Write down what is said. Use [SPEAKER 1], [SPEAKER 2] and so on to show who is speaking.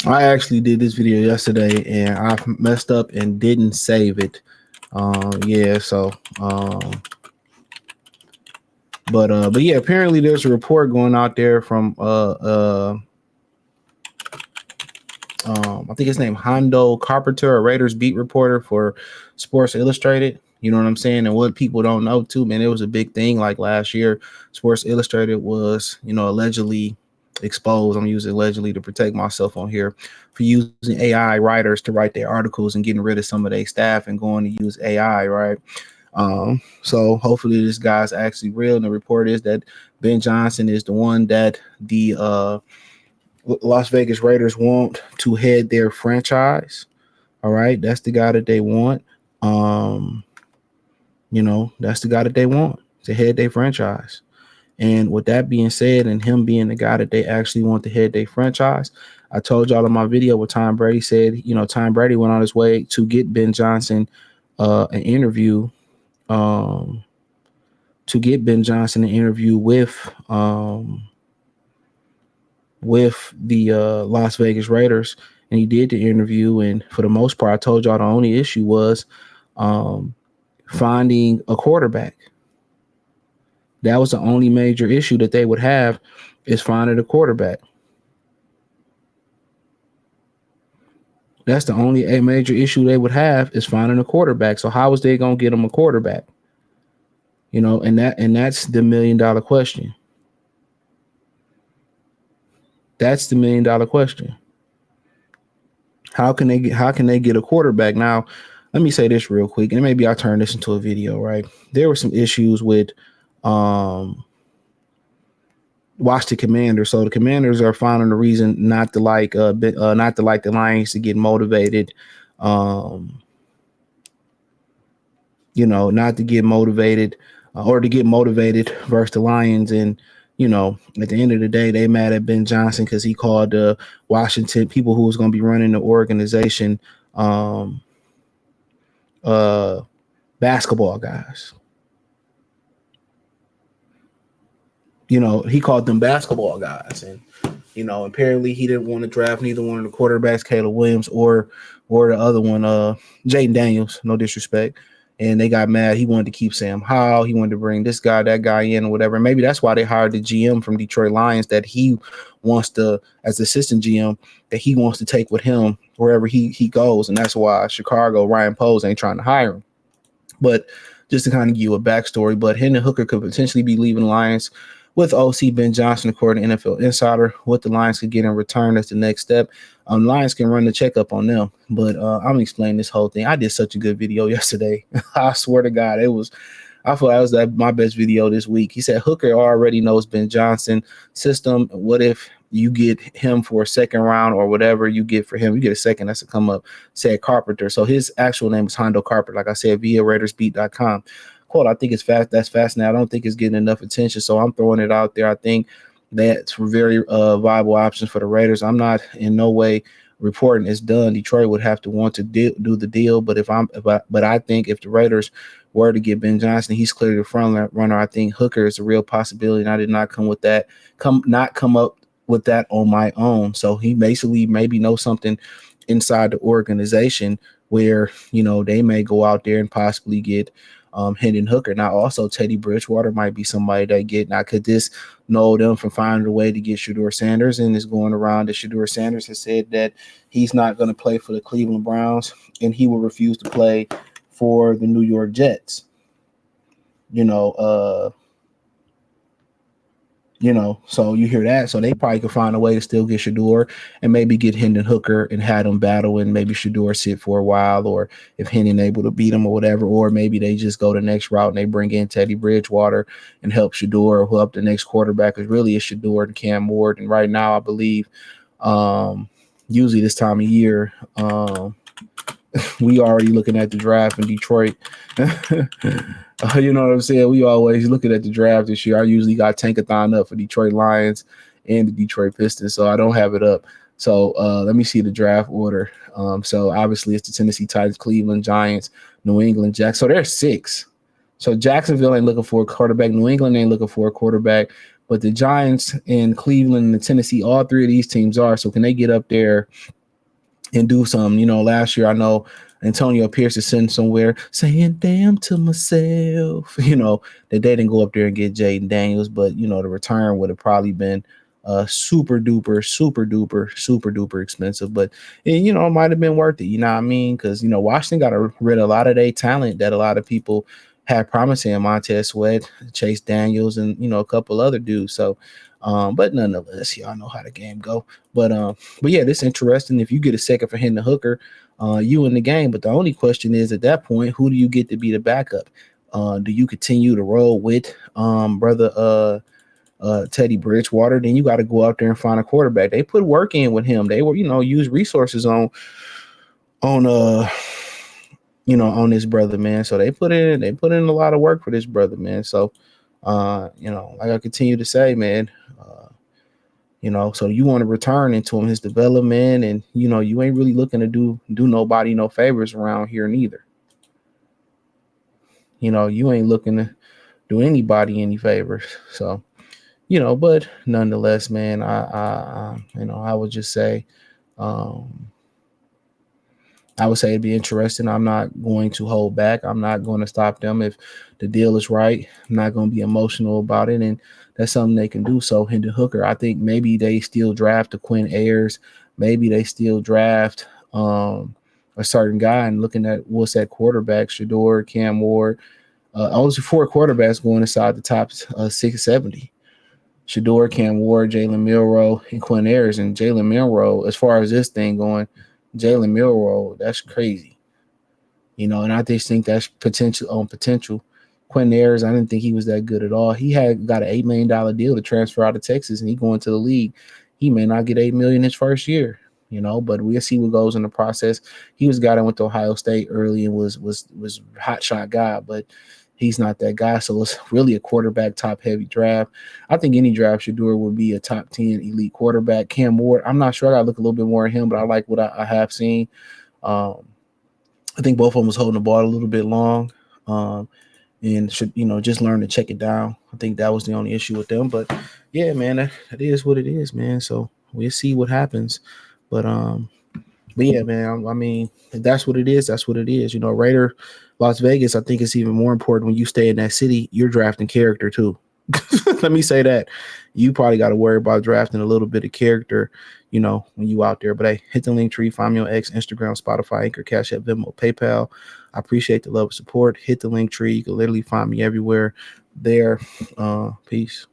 [SPEAKER 1] I actually did this video yesterday and I messed up and didn't save it. Yeah, so but yeah, apparently there's a report going out there from I think his name Hondo Carpenter, a Raiders beat reporter for Sports Illustrated. You know what I'm saying? And what people don't know too, man, it was a big thing. Like last year, Sports Illustrated was, allegedly exposed. I'm using allegedly to protect myself on here for using AI writers to write their articles and getting rid of some of their staff and going to use AI, right? So hopefully this guy's actually real. And the report is that Ben Johnson is the one that the Las Vegas Raiders want to head their franchise. All right, that's the guy that they want. Um, that's the guy that they want to head their franchise. And with that being said, and him being the guy that they actually want to head their franchise, I told y'all in my video where Tom Brady said, Tom Brady went on his way to get Ben Johnson an interview, um, to get Ben Johnson an interview with the Las Vegas Raiders, and he did the interview. And for the most part, I told y'all the only issue was um, finding a quarterback. That was the only major issue that they would have, is finding a quarterback. That's the only a major issue they would have, is finding a quarterback. So how is they gonna get them a quarterback? And that's the $1 million question. That's the $1 million question. How can they get a quarterback? Now, let me say this real quick, and maybe I'll turn this into a video, right? There were some issues with um Washington Commanders. So the Commanders are finding a reason not to like the Lions to get motivated. Um, not to get motivated or to get motivated versus the Lions. And, at the end of the day, they mad at Ben Johnson because he called the Washington people who was going to be running the organization um, uh, basketball guys. He called them basketball guys. And, apparently he didn't want to draft neither one of the quarterbacks, Caleb Williams or the other one, Jaden Daniels, no disrespect. And they got mad. He wanted to keep Sam Howell. He wanted to bring this guy, that guy in, or whatever. And maybe that's why they hired the GM from Detroit Lions, that he wants to, as assistant GM, that he wants to take with him wherever he goes. And that's why Chicago, Ryan Poles ain't trying to hire him. But just to kind of give you a backstory, but Hendon Hooker could potentially be leaving the Lions with OC Ben Johnson, according to NFL Insider. What the Lions could get in return, that's the next step. Lions can run the checkup on them. But I'm going to explain this whole thing. I did such a good video yesterday. I swear to God, I feel that was my best video this week. He said Hooker already knows Ben Johnson system. What if you get him for a second round, or whatever you get for him? You get a second, that's to come up, said Carpenter. So his actual name is Hondo Carpenter, like I said, via RaidersBeat.com. Quote, I think it's fast. That's fascinating. I don't think it's getting enough attention, so I'm throwing it out there. I think that's very viable options for the Raiders. I'm not in no way reporting it's done. Detroit would have to want to do the deal, but I think if the Raiders were to get Ben Johnson, he's clearly the front runner. I think Hooker is a real possibility, and I did not come up with that on my own. So he basically maybe knows something inside the organization where they may go out there and possibly get Hendon Hooker. Now, also Teddy Bridgewater might be somebody they get. Now, could this know them from finding a way to get Shedeur Sanders? And it's going around that Shedeur Sanders has said that he's not going to play for the Cleveland Browns, and he will refuse to play for the New York Jets. So you hear that. So they probably could find a way to still get Shedeur and maybe get Hendon Hooker and have them battle, and maybe Shedeur sit for a while, or if Hendon able to beat him or whatever, or maybe they just go the next route and they bring in Teddy Bridgewater and help Shedeur, or help the next quarterback, because really it's Shedeur and Cam Ward. And right now, I believe usually this time of year, we already looking at the draft in Detroit. You know what I'm saying? We always looking at the draft this year. I usually got Tankathon up for Detroit Lions and the Detroit Pistons, so I don't have it up. So let me see the draft order. So obviously it's the Tennessee Titans, Cleveland Giants, New England Jacks. So there's 6. So Jacksonville ain't looking for a quarterback. New England ain't looking for a quarterback. But the Giants and Cleveland and the Tennessee, all three of these teams are. So can they get up there and do something? Last year I know Antonio Pierce is sitting somewhere saying "damn" to myself. That they didn't go up there and get Jaden Daniels, but the return would have probably been super duper, super duper, super duper expensive. But it might have been worth it. You know what I mean? Because Washington got rid of a lot of their talent that a lot of people had promising: Montez Sweat, Chase Daniels, and a couple other dudes. So, but nonetheless, y'all know how the game go. But yeah, this interesting. If you get a second for Hendon Hooker, you in the game. But the only question is, at that point, who do you get to be the backup? Do you continue to roll with brother Teddy Bridgewater? Then you got to go out there and find a quarterback. They put work in with him. They were use resources on on this brother, man. So they put in a lot of work for this brother, man. So like I continue to say, man. So you want to return into him, his development, and you ain't really looking to do nobody no favors around here neither. You ain't looking to do anybody any favors. So, but nonetheless, man, I would just say, um, I would say it'd be interesting. I'm not going to hold back. I'm not going to stop them if the deal is right. I'm not going to be emotional about it, and that's something they can do. So, Hendon Hooker, I think maybe they still draft a Quinn Ayers. Maybe they still draft a certain guy. And looking at what's that quarterback, Shador, Cam Ward. Only 4 quarterbacks going inside the top 670. Shador, Cam Ward, Jalen Milroe, and Quinn Ayers. And Jalen Milroe, as far as this thing going, Jalen Milroe, that's crazy. And I just think that's potential on potential. Quinn Ayers, I didn't think he was that good at all. He had got an $8 million deal to transfer out of Texas, and he going to the league. He may not get $8 million his first year, but we'll see what goes in the process. He was a guy that went to Ohio State early and was hot shot guy, but he's not that guy. So it's really a quarterback top heavy draft. I think any draft should do it would be a top 10 elite quarterback. Cam Ward, I'm not sure. I got to look a little bit more at him, but I like what I have seen. I think both of them was holding the ball a little bit long, and should just learn to check it down. I think that was the only issue with them. But yeah, man, that is what it is, man. So we'll see what happens. But yeah, man, I mean, if that's what it is, that's what it is. Raider, Las Vegas, I think it's even more important when you stay in that city, you're drafting character too. Let me say that. You probably got to worry about drafting a little bit of character, when you out there. But hey, hit the link tree, find me on X, Instagram, Spotify, Anchor, Cash App, Venmo, PayPal. I appreciate the love and support. Hit the link tree. You can literally find me everywhere there. Peace.